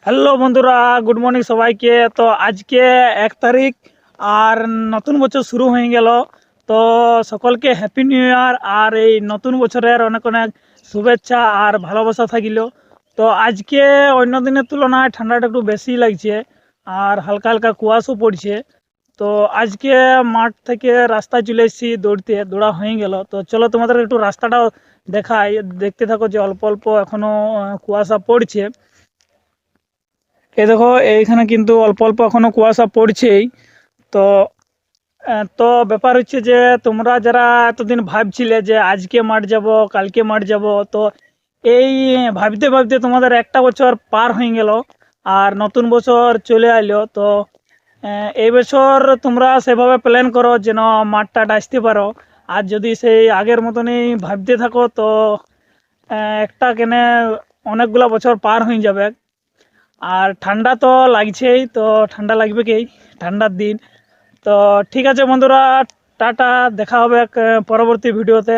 Hello বন্ধুরা, good morning সবাইকে। তো আজকে 1 তারিখ আর নতুন বছর শুরু হয়ে গেল। তো সকলকে হ্যাপি নিউ ইয়ার আর এই নতুন বছরের অনেক অনেক শুভেচ্ছা আর ভালোবাসা থাকিল। তো আজকে অন্য দিনের তুলনায় ঠান্ডাটা একটু বেশি লাগছে আর হালকা হালকা কুয়াশও পড়ছে। তো আজকে মাঠ থেকে রাস্তায় চলে এসেছি, দৌড়া হয়ে গেল। তো চলো তোমাদের একটু রাস্তাটাও দেখাই, দেখতে থাকো যে অল্প অল্প এখনো কুয়াশা পড়ছে। এই দেখো, এইখানে কিন্তু অল্প অল্প এখনো কুয়াশা পড়ছেই। তো তো ব্যাপার হচ্ছে যে তোমরা যারা এতদিন ভাবছিলে যে আজকে মাঠ যাব, কালকে মাঠ যাব, তো এই ভাবতে ভাবতে তোমাদের একটা বছর পার হয়ে গেল আর নতুন বছর চলে এলো। তো এই বছর তোমরা সেভাবে প্ল্যান করো যেন মাঠটা আসতে পারো। আর যদি সেই আগের মতনই ভাবতে থাকো তো একটা কেনে অনেকগুলা বছর পার হয়ে যাবে। আর ঠান্ডা তো লাগছেই, তো ঠান্ডা লাগবে কি, ঠান্ডার দিন। তো ঠিক আছে বন্ধুরা, টাটা, দেখা হবে এক পরবর্তী ভিডিওতে।